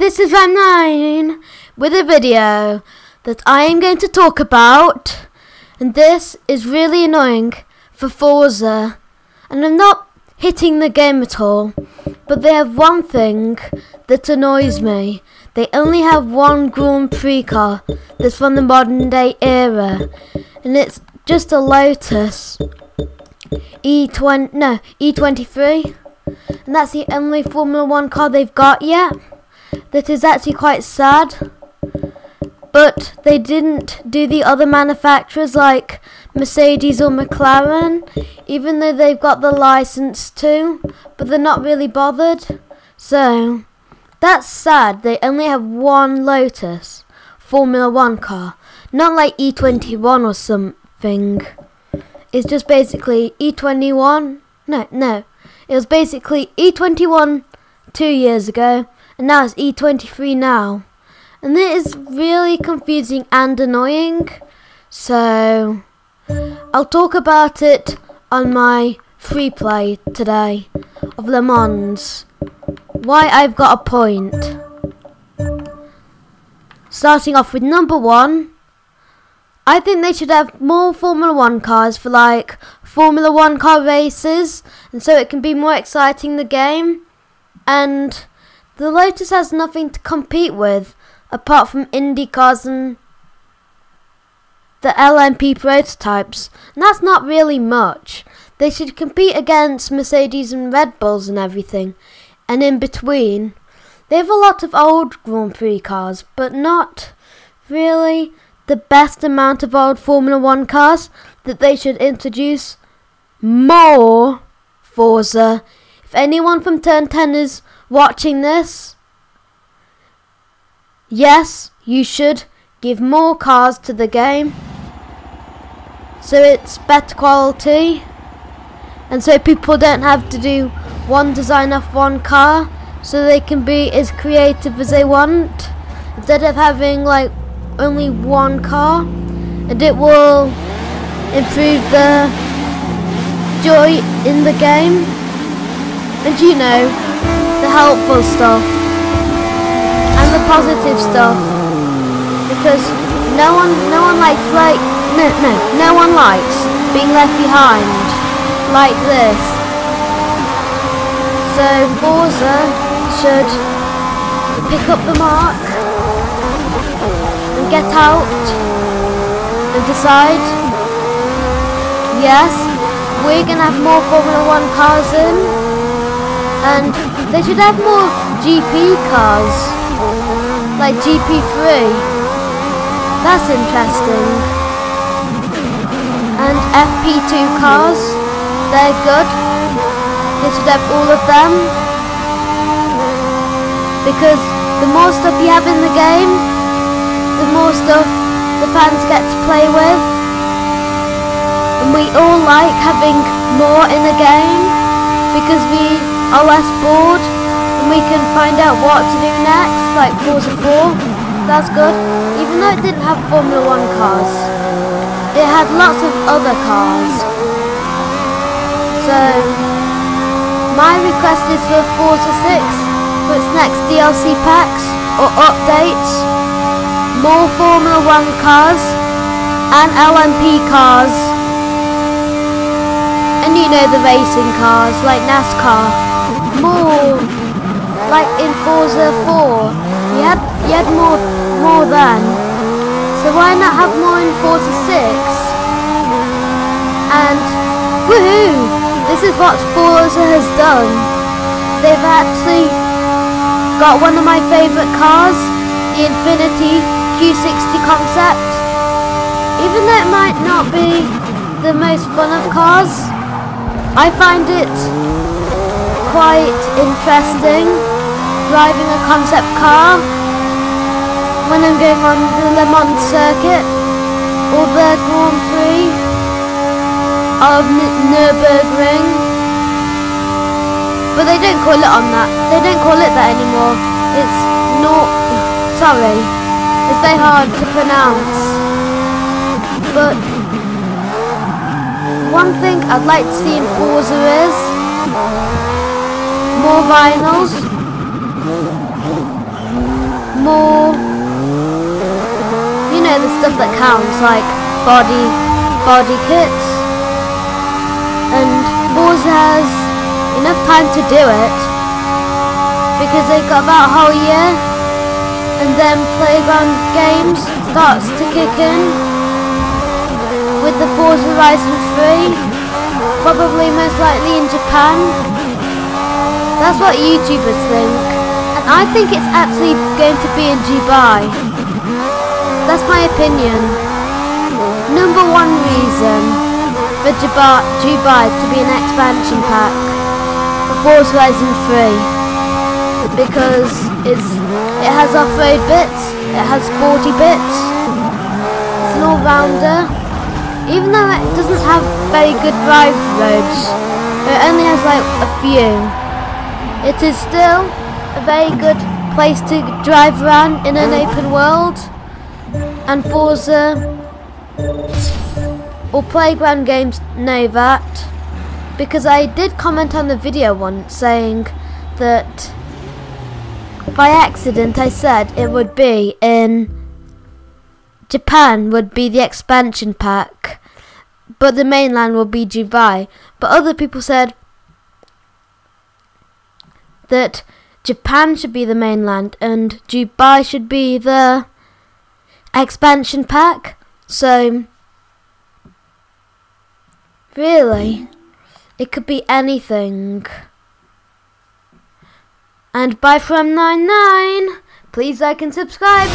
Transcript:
this is Ram9 with a video that I am going to talk about, and this is really annoying for Forza, and I'm not hitting the game at all, but they have one thing that annoys me. They only have one Grand-Prix car that's from the modern day era, and it's just a Lotus E23, and that's the only Formula 1 car they've got yet. That is actually quite sad, but they didn't do the other manufacturers like Mercedes or McLaren, even though they've got the license to, but they're not really bothered. So that's sad. They only have one Lotus Formula 1 car, not like E21 or something. It's just basically E21. No, it was basically E21 2 years ago, and now it's E23 now. And it is really confusing and annoying. So I'll talk about it on my free play today of Le Mans. Why I've got a point. Starting off with number 1. I think they should have more Formula 1 cars for like Formula 1 car races, and so it can be more exciting, the game. And the Lotus has nothing to compete with apart from Indy cars and the LMP prototypes, and that's not really much. They should compete against Mercedes and Red Bulls and everything, and in between. They have a lot of old Grand Prix cars, but not really the best amount of old Formula 1 cars that they should introduce more Forza. If anyone from Turn 10 is watching this, yes, you should give more cars to the game so it's better quality, and so people don't have to do one design of one car, so they can be as creative as they want instead of having like only one car, and it will improve the joy in the game, and you know, the helpful stuff and the positive stuff, because no one likes being left behind like this. So Forza should pick up the mark and get out and decide, yes, we're gonna have more Formula 1 cars in, and they should have more GP cars like GP3. That's interesting. And FP2 cars, they're good. They should have all of them, because the more stuff you have in the game, the more stuff the fans get to play with, and we all like having more in the game because we are less bored and we can find out what to do next, like Forza 4. That's good. Even though it didn't have Formula 1 cars, it had lots of other cars. So my request is for Forza 6 for its next DLC packs or updates, more Formula 1 cars and LMP cars, and you know, the racing cars like NASCAR. More like in Forza 4, you had more then, so why not have more in Forza 6? And woohoo! This is what Forza has done. They've actually got one of my favourite cars, the Infinity Q60 concept. Even though it might not be the most fun of cars, I find it quite interesting driving a concept car when I'm going on the Le Mans circuit or the Grand Prix of Nürburgring. But they don't call it on that. They don't call it that anymore. It's not. Sorry, it's very hard to pronounce. But one thing I'd like to see in Forza is more vinyls. more, you know, the stuff that counts, like body kits. And Forza has enough time to do it, because they've got about a whole year, and then Playground Games starts to kick in with the Forza Horizon 3, probably most likely in Japan. That's what YouTubers think, and I think it's actually going to be in Dubai. That's my opinion. Number one reason for Dubai to be an expansion pack for Forza Horizon 3, because it has off-road bits, it has sporty bits, it's an all-rounder. Even though it doesn't have very good drive roads, it only has like a few, it is still a very good place to drive around in an open world. And Forza or Playground Games know that, because I did comment on the video once saying that by accident I said it would be in Japan would be the expansion pack, but the mainland will be Dubai. But other people said that Japan should be the mainland and Dubai should be the expansion pack. So really, it could be anything. And bye from 99. Please like and subscribe.